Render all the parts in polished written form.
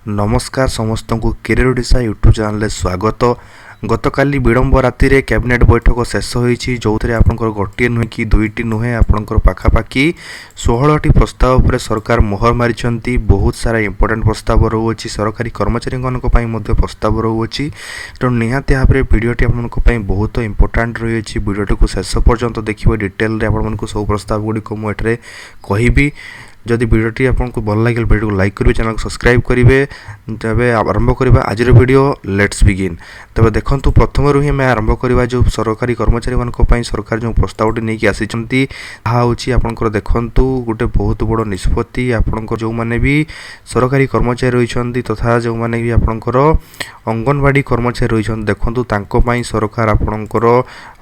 नमस्कार समस्त को कैरियर ओडिशा यूट्यूब चैनल स्वागत। गतकाली विलंब राति रे कैबिनेट बैठक शेष होईछि जो आपनकर गोटे नुहे कि दुईटी नुहे आपनकर पाखापाखि 16टी प्रस्ताव पर सरकार मोहर मारिछंती। बहुत सारा इंपोर्टेंट प्रस्ताव रहउछि, सरकारी कर्मचारी गणक पई मध्ये प्रस्ताव रहउछि। तो निहाती भाबरे वीडियोटी आपनक पई बहुत इंपोर्टेंट रहिछि। वीडियोटी को शेष पर्यंत देखिबो, डिटेल रे आपनक सब प्रस्ताव गुडी को मु एठरे कहिबी। जदि वीडियोटी आपको भल लगे वीडियो को लाइक करेंगे, चैनल को सब्सक्राइब करेंगे। तब आरंभ करवा आज वीडियो। Let's begin. तब देखो प्रथम ही मैं आरंभ करवा जो सरकारी कर्मचारी मानी सरकार जो प्रस्तावटी नहीं आसी आपंकर देखु गोटे बहुत बड़ निष्पत्ति। आपंकर जो मैंने भी सरकारी कर्मचारी रही तथा जो मैंने भी आपंकर अंगनवाड़ी कर्मचारी रही देखु सरकार आपंकर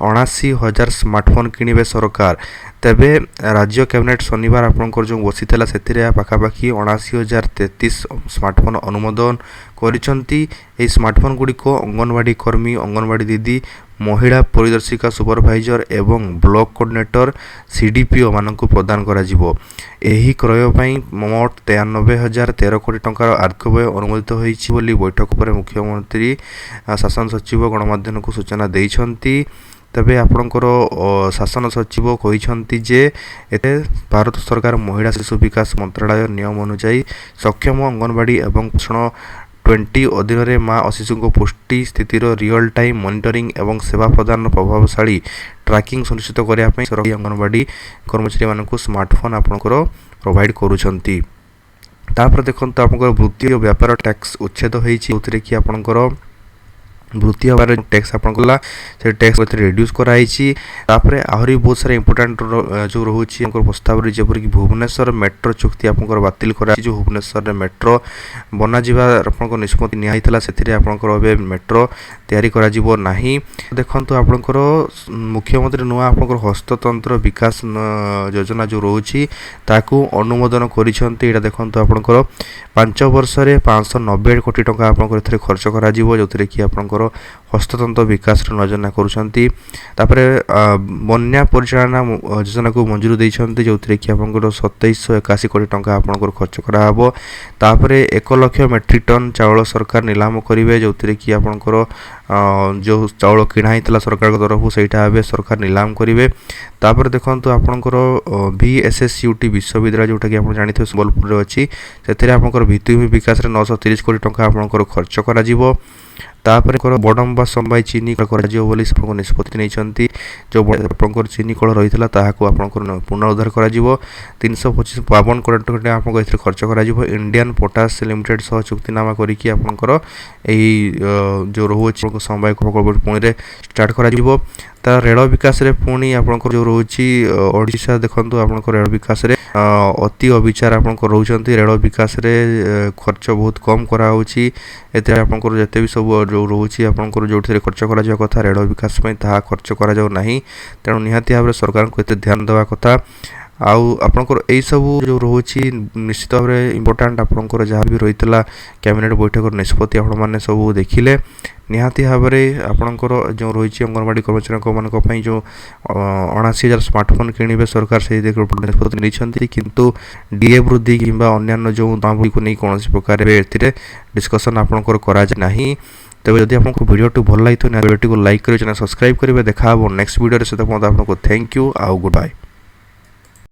79,000 स्मार्टफोन किणवे सरकार। तेबे राज्य कैबिनेट शनिवार आपंकर जो बसी से पाखापाखि 79,033 स्मार्टफोन अनुमोदन करिसंती। ए स्मार्टफोन गुडी को अंगनवाड़ी कर्मी, अंगनवाड़ी दीदी, महिला परिदर्शिका, सुपरभाइजर एवं ब्लॉक कोऑर्डिनेटर सीडीपीओ मानक प्रदान करा जिवो। एही क्रय पई मोट 93,013 कोटी टंकार आर्थिक व्यय अनुमोदित होईछि बोली बैठक पर मुख्यमंत्री शासन सचिव गणमाध्यम को सूचना देइछंती। तबे आपणकर शासन सचिव कहते जे एते भारत सरकार महिला शिशु विकास मंत्रालय नियम अनुसार सक्षम अंगनवाड़ी एवं पोषण 20 अधीन में माँ और शिशु को पुष्टि स्थितिर रियल टाइम मॉनिटरिंग एवं सेवा प्रदान प्रभावशाली ट्रैकिंग सुनिश्चित करने सरकारी अंगनवाड़ी कर्मचारी मानक स्मार्टफोन आपणकर प्रोवाइड करुछंती। तापर देखो आपंकर वृत्ति और व्यापार टैक्स उच्छेद होती कि आपंकर वृत्ति हमारे टैक्स आपला से टैक्स रिड्यूस कराई। आहरी बहुत सारा इंपोर्टेंट जो रोचे प्रस्ताव जपर कि भुवनेश्वर मेट्रो चुक्ति आपंकर बातिल करा जो भुवनेश्वर मेट्रो बना आप निष्पत्ति निया से आपंकर मेट्रो तैयारी करा जिवो नाही। देखंतु आपंकर मुख्यमंत्री नुआ आपंकर हस्ततंत्र विकास योजना जो रोची ताकू अनुमोदन करिसंती। एटा देखंतु आपंकर 5 वर्ष रे 590 कोटी टंका आपंकर एथरे खर्च करा जिवो जोतरे कि आपंकर हस्ततंत्र विकास योजना करुछंती। तापरे बन्या परिचालना योजना को मंजूरी देइछंती जो कि आपंकर 2781 कोटी टंका आपंकर खर्च करा हबो। तापरे 1 लाख मेट्रिक टन चावल सरकार नीलाम करिवे जो कि आपंकर जो चावल किणा होता सरकार तरफ सेटा एवं सरकार नीलाम करेंगे। तापर देखो आपंकर VSSUT विश्वविद्यालय जोटा कि आप जानते संबलपुर अच्छी से आपंकर भित्तिभूमि विकास 930 कोटी टंका आपंकर खर्च करा जिवो। तापर बडम्बा संबाई चीनी कल निष्पत्ति नहीं जो आपंकर चीनी कल रही है पुनरुद्धार कर 352 कोटी टंका आपको खर्च कर इंडियन पोटास लिमिटेड सह चुक्तिनामा करके आपंकर जो रोचे संबाई प्रकल्प पुणी स्टार्ट कर रेल विकास रे पुणी आपंकर जो रोची ओडिशा देखंतु आपंकर रेल विकास रे अति अविचार आपंकर रोचंती। रेल विकास रे खर्च बहुत कम करा होची। एते आपंकर जते भी सब जो रोची आपंकर जोठी खर्च करा जाय कथा रेल विकास में ताहा खर्च करा जाय नाही। तेणु निहाती भाव सरकार को एते ध्यान देवा कथा। आउ आपंकर यही सब जो रोची निश्चित भाव में इम्पोर्टाट आपंकर जहाँ भी रही कैबिनेट बैठक निष्पत्ति आपण मैंने सब देखिले। निहाती भाव में आपंकर जो रही अंगनवाड़ी कर्मचारी मान जो 79,000 स्मार्टफोन किणवे सरकार से निष्पत्ति नहीं किंतु डीए वृद्धि कि अन्य जो दाम को नहीं कौन प्रकार डिस्कसन आपंकर करा नहीं। तब जब आपको वीडियो भल लगी वीडियो को लाइक करें, चैनल सब्सक्राइब करेंगे। देखा नेक्स्ट वीडियो से आपको थैंक यू आउ गुड बाय।